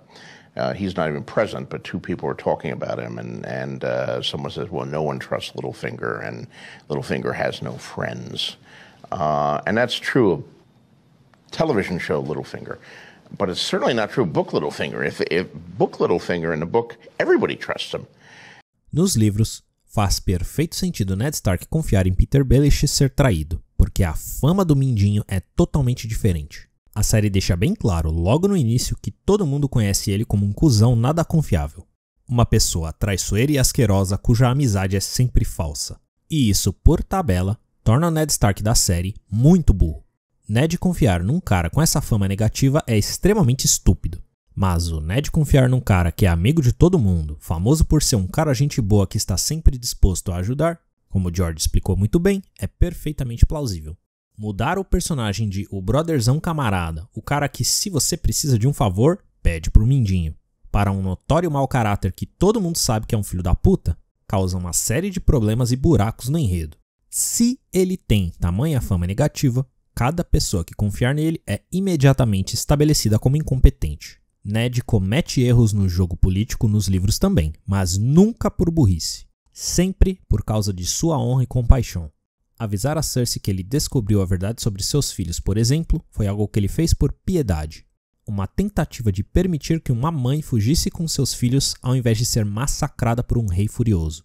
he's not even present, but two people were talking about him, and someone says, well, no one trusts Littlefinger, and Littlefinger has no friends. And that's true of television show Littlefinger, but it's certainly not true of book Littlefinger. If book Littlefinger in the book, everybody trusts him. Nos livros, faz perfeito sentido Ned Stark confiar em Peter Baelish ser traído, porque a fama do Mindinho é totalmente diferente. A série deixa bem claro logo no início que todo mundo conhece ele como um cuzão nada confiável. Uma pessoa traiçoeira e asquerosa cuja amizade é sempre falsa. E isso, por tabela, torna o Ned Stark da série muito burro. Ned confiar num cara com essa fama negativa é extremamente estúpido. Mas o Ned confiar num cara que é amigo de todo mundo, famoso por ser um cara gente boa que está sempre disposto a ajudar, como o George explicou muito bem, é perfeitamente plausível. Mudar o personagem de o brotherzão camarada, o cara que se você precisa de um favor, pede pro Mindinho, para um notório mau caráter que todo mundo sabe que é um filho da puta, causa uma série de problemas e buracos no enredo. Se ele tem tamanha fama negativa, cada pessoa que confiar nele é imediatamente estabelecida como incompetente. Ned comete erros no jogo político nos livros também, mas nunca por burrice. Sempre por causa de sua honra e compaixão. Avisar a Cersei que ele descobriu a verdade sobre seus filhos, por exemplo, foi algo que ele fez por piedade. Uma tentativa de permitir que uma mãe fugisse com seus filhos ao invés de ser massacrada por um rei furioso.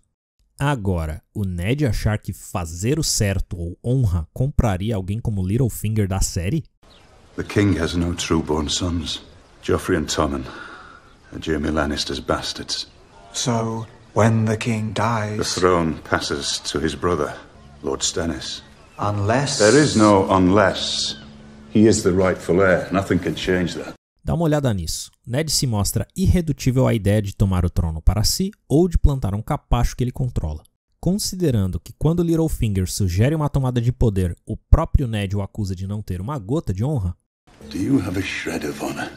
Agora, o Ned achar que fazer o certo ou honra compraria alguém como Littlefinger da série? The king has no true-born sons. Joffrey and Tommen are Jaime Lannister's bastards. So, when the king dies... The throne passes to his brother, Lord Stannis. Unless... There is no unless. He is the rightful heir. Nothing can change that. Dá uma olhada nisso. Ned se mostra irredutível à ideia de tomar o trono para si ou de plantar um capacho que ele controla. Considerando que quando Littlefinger sugere uma tomada de poder, o próprio Ned o acusa de não ter uma gota de honra. Do you have a shred of honor?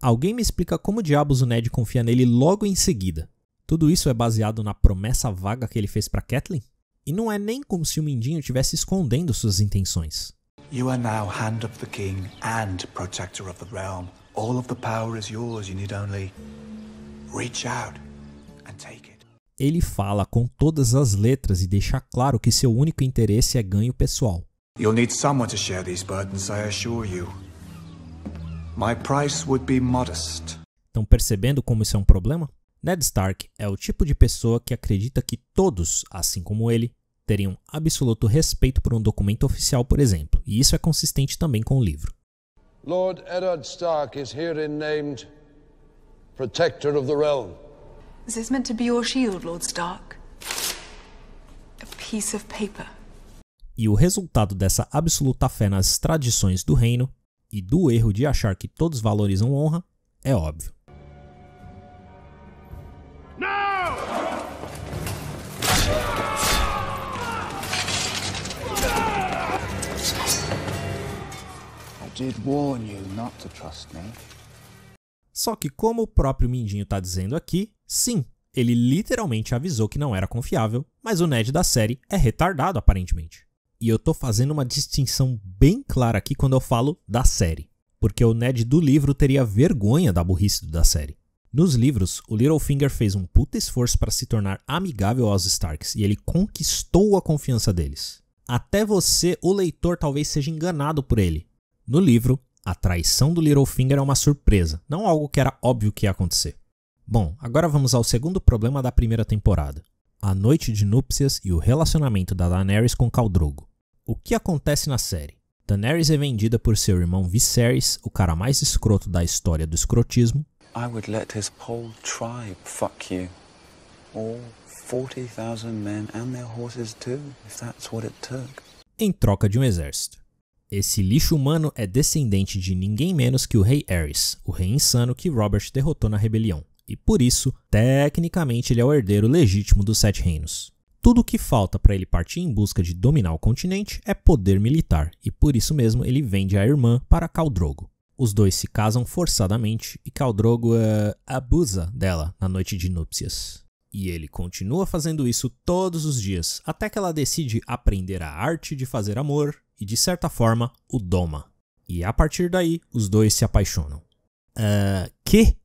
Alguém me explica como diabos o Ned confia nele logo em seguida. Tudo isso é baseado na promessa vaga que ele fez para Catelyn? E não é nem como se o Mindinho estivesse escondendo suas intenções. You are now Hand of the King and Protector of the Realm. All of the power is yours. You need only reach out and take it. Ele fala com todas as letras e deixa claro que seu único interesse é ganho pessoal. You'll need someone to share these burdens, I assure you. My price would be modest. Estão percebendo como isso é um problema? Ned Stark é o tipo de pessoa que acredita que todos, assim como ele, teriam absoluto respeito por um documento oficial, por exemplo, e isso é consistente também com o livro. Lord Eddard Stark is herein named Protector of the Realm. Is this meant to be your shield, Lord Stark? A piece of paper. E o resultado dessa absoluta fé nas tradições do reino e do erro de achar que todos valorizam honra é óbvio. Did warn you not to trust me. Só que como o próprio Mindinho tá dizendo aqui, sim, ele literalmente avisou que não era confiável, mas o Ned da série é retardado aparentemente. E eu tô fazendo uma distinção bem clara aqui quando eu falo da série, porque o Ned do livro teria vergonha da burrice da série. Nos livros, o Littlefinger fez um puta esforço para se tornar amigável aos Starks e ele conquistou a confiança deles. Até você, o leitor, talvez seja enganado por ele. No livro, a traição do Littlefinger é uma surpresa, não algo que era óbvio que ia acontecer. Bom, agora vamos ao segundo problema da primeira temporada. A noite de núpcias e o relacionamento da Daenerys com Khal Drogo. O que acontece na série? Daenerys é vendida por seu irmão Viserys, o cara mais escroto da história do escrotismo. I would let his whole tribe fuck you. All 40,000 men and their horses too, if that's what it took. Em troca de um exército. Esse lixo humano é descendente de ninguém menos que o rei Aerys, o rei insano que Robert derrotou na rebelião. E por isso, tecnicamente ele é o herdeiro legítimo dos Sete Reinos. Tudo o que falta para ele partir em busca de dominar o continente é poder militar, e por isso mesmo ele vende a irmã para Khal Drogo. Os dois se casam forçadamente e Khal Drogo abusa dela na noite de núpcias. E ele continua fazendo isso todos os dias, até que ela decide aprender a arte de fazer amor e, de certa forma, o doma. E a partir daí, os dois se apaixonam. Que?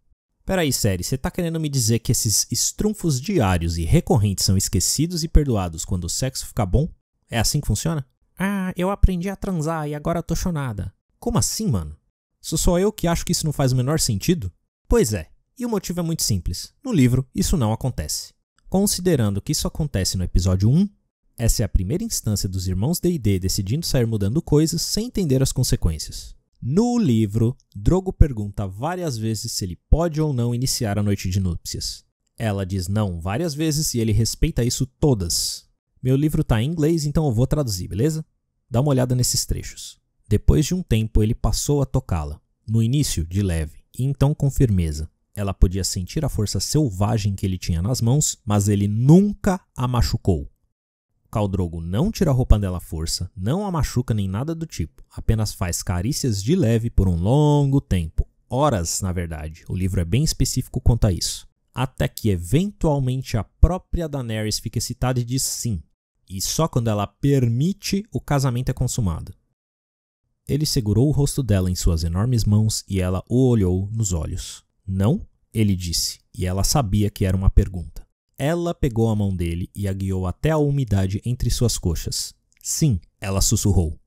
Peraí, série, você tá querendo me dizer que esses estrunfos diários e recorrentes são esquecidos e perdoados quando o sexo fica bom? É assim que funciona? Ah, eu aprendi a transar e agora tô chonada. Como assim, mano? Sou só eu que acho que isso não faz o menor sentido? Pois é, e o motivo é muito simples. No livro, isso não acontece. Considerando que isso acontece no episódio 1, essa é a primeira instância dos irmãos D&D decidindo sair mudando coisas sem entender as consequências. No livro, Drogo pergunta várias vezes se ele pode ou não iniciar a noite de núpcias. Ela diz não várias vezes e ele respeita isso todas. Meu livro tá em inglês, então eu vou traduzir, beleza? Dá uma olhada nesses trechos. Depois de um tempo, ele passou a tocá-la. No início, de leve, e então com firmeza. Ela podia sentir a força selvagem que ele tinha nas mãos, mas ele nunca a machucou. Khal Drogo não tira a roupa dela à força, não a machuca nem nada do tipo, apenas faz carícias de leve por um longo tempo, horas na verdade, o livro é bem específico quanto a isso, até que eventualmente a própria Daenerys fica excitada e diz sim, e só quando ela permite o casamento é consumado. Ele segurou o rosto dela em suas enormes mãos e ela o olhou nos olhos. Não, ele disse, e ela sabia que era uma pergunta. Ela pegou a mão dele e a guiou até a umidade entre suas coxas. Sim, ela sussurrou.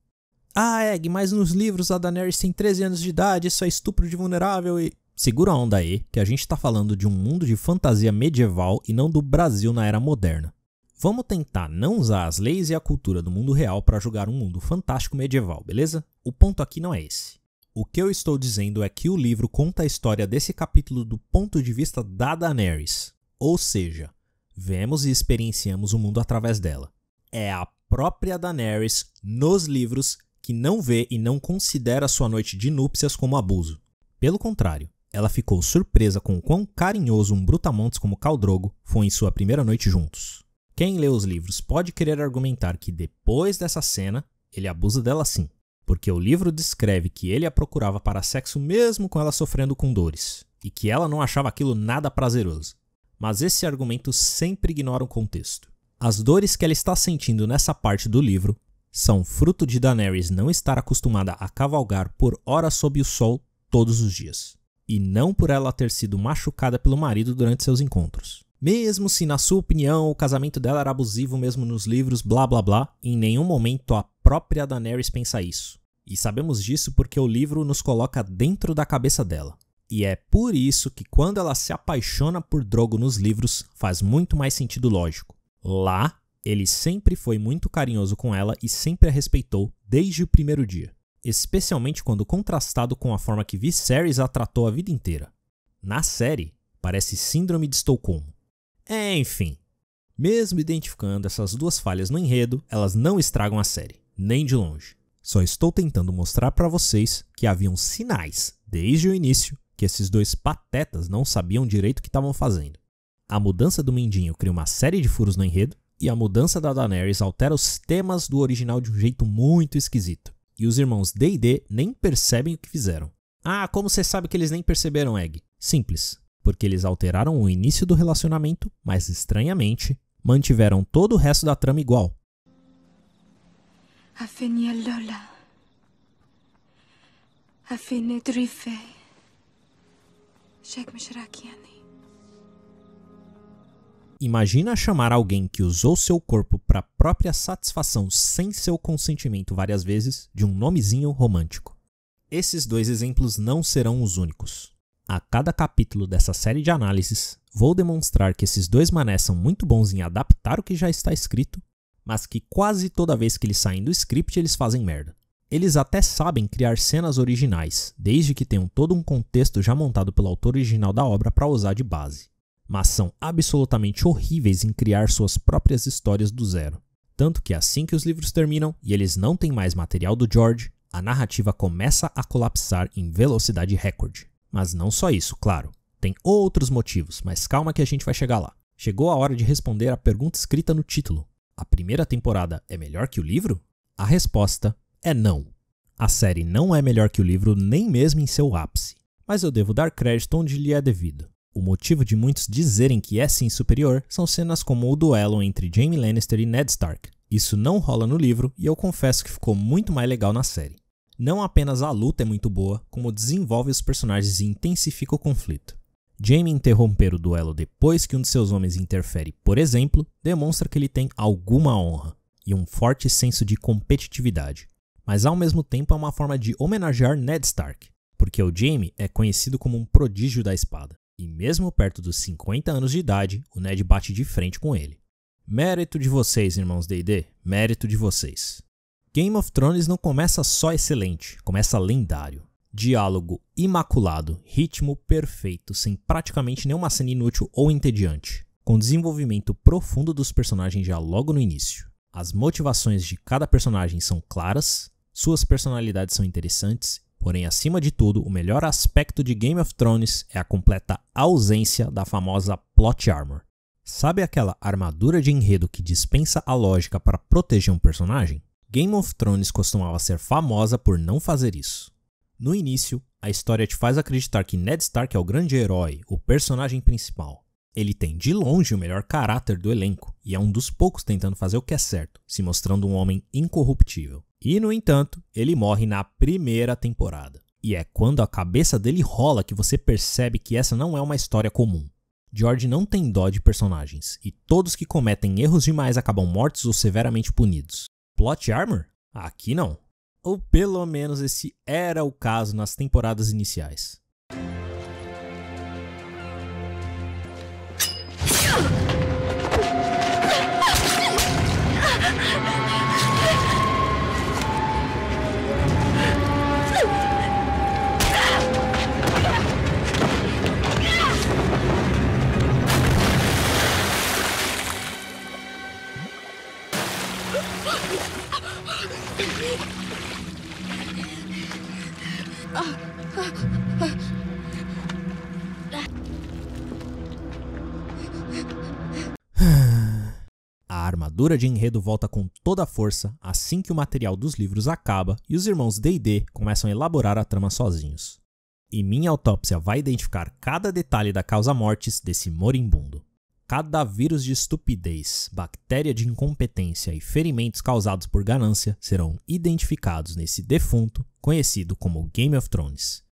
Ah, Egg, mas nos livros a Daenerys tem 13 anos de idade, isso é estupro de vulnerável e... Segura a onda aí, que a gente tá falando de um mundo de fantasia medieval e não do Brasil na era moderna. Vamos tentar não usar as leis e a cultura do mundo real para julgar um mundo fantástico medieval, beleza? O ponto aqui não é esse. O que eu estou dizendo é que o livro conta a história desse capítulo do ponto de vista da Daenerys. Ou seja, vemos e experienciamos o mundo através dela. É a própria Daenerys, nos livros, que não vê e não considera sua noite de núpcias como abuso. Pelo contrário, ela ficou surpresa com o quão carinhoso um brutamontes como Khal Drogo foi em sua primeira noite juntos. Quem lê os livros pode querer argumentar que depois dessa cena, ele abusa dela sim, porque o livro descreve que ele a procurava para sexo mesmo com ela sofrendo com dores, e que ela não achava aquilo nada prazeroso. Mas esse argumento sempre ignora o contexto. As dores que ela está sentindo nessa parte do livro são fruto de Daenerys não estar acostumada a cavalgar por horas sob o sol todos os dias, e não por ela ter sido machucada pelo marido durante seus encontros. Mesmo se, na sua opinião, o casamento dela era abusivo mesmo nos livros, blá blá blá, em nenhum momento a própria Daenerys pensa isso. E sabemos disso porque o livro nos coloca dentro da cabeça dela. E é por isso que quando ela se apaixona por Drogo nos livros, faz muito mais sentido lógico. Lá, ele sempre foi muito carinhoso com ela e sempre a respeitou desde o primeiro dia. Especialmente quando contrastado com a forma que Viserys a tratou a vida inteira. Na série, parece síndrome de Estocolmo. Enfim, mesmo identificando essas duas falhas no enredo, elas não estragam a série, nem de longe. Só estou tentando mostrar para vocês que haviam sinais, desde o início, que esses dois patetas não sabiam direito o que estavam fazendo. A mudança do Mindinho cria uma série de furos no enredo, e a mudança da Daenerys altera os temas do original de um jeito muito esquisito. E os irmãos D&D nem percebem o que fizeram. Ah, como você sabe que eles nem perceberam, Egg? Simples, porque eles alteraram o início do relacionamento, mas estranhamente, mantiveram todo o resto da trama igual. Imagina chamar alguém que usou seu corpo para própria satisfação sem seu consentimento várias vezes de um nomezinho romântico. Esses dois exemplos não serão os únicos. A cada capítulo dessa série de análises, vou demonstrar que esses dois manés são muito bons em adaptar o que já está escrito, mas que quase toda vez que eles saem do script eles fazem merda. Eles até sabem criar cenas originais, desde que tenham todo um contexto já montado pelo autor original da obra para usar de base. Mas são absolutamente horríveis em criar suas próprias histórias do zero. Tanto que assim que os livros terminam e eles não têm mais material do George, a narrativa começa a colapsar em velocidade recorde. Mas não só isso, claro. Tem outros motivos, mas calma que a gente vai chegar lá. Chegou a hora de responder a pergunta escrita no título. A primeira temporada é melhor que o livro? A resposta é não. A série não é melhor que o livro nem mesmo em seu ápice. Mas eu devo dar crédito onde lhe é devido. O motivo de muitos dizerem que é sim superior são cenas como o duelo entre Jaime Lannister e Ned Stark. Isso não rola no livro e eu confesso que ficou muito mais legal na série. Não apenas a luta é muito boa, como desenvolve os personagens e intensifica o conflito. Jaime interromper o duelo depois que um de seus homens interfere, por exemplo, demonstra que ele tem alguma honra e um forte senso de competitividade. Mas ao mesmo tempo é uma forma de homenagear Ned Stark, porque o Jaime é conhecido como um prodígio da espada. E mesmo perto dos 50 anos de idade, o Ned bate de frente com ele. Mérito de vocês, irmãos D&D, mérito de vocês. Game of Thrones não começa só excelente, começa lendário. Diálogo imaculado, ritmo perfeito, sem praticamente nenhuma cena inútil ou entediante. Com desenvolvimento profundo dos personagens já logo no início. As motivações de cada personagem são claras, suas personalidades são interessantes. Porém, acima de tudo, o melhor aspecto de Game of Thrones é a completa ausência da famosa plot armor. Sabe aquela armadura de enredo que dispensa a lógica para proteger um personagem? Game of Thrones costumava ser famosa por não fazer isso. No início, a história te faz acreditar que Ned Stark é o grande herói, o personagem principal. Ele tem de longe o melhor caráter do elenco e é um dos poucos tentando fazer o que é certo, se mostrando um homem incorruptível. E, no entanto, ele morre na primeira temporada. E é quando a cabeça dele rola que você percebe que essa não é uma história comum. George não tem dó de personagens, e todos que cometem erros demais acabam mortos ou severamente punidos. Plot armor? Aqui não. Ou pelo menos esse era o caso nas temporadas iniciais. A armadura de enredo volta com toda a força assim que o material dos livros acaba e os irmãos D&D começam a elaborar a trama sozinhos. E minha autópsia vai identificar cada detalhe da causa mortis desse moribundo. Cada vírus de estupidez, bactéria de incompetência e ferimentos causados por ganância serão identificados nesse defunto conhecido como Game of Thrones.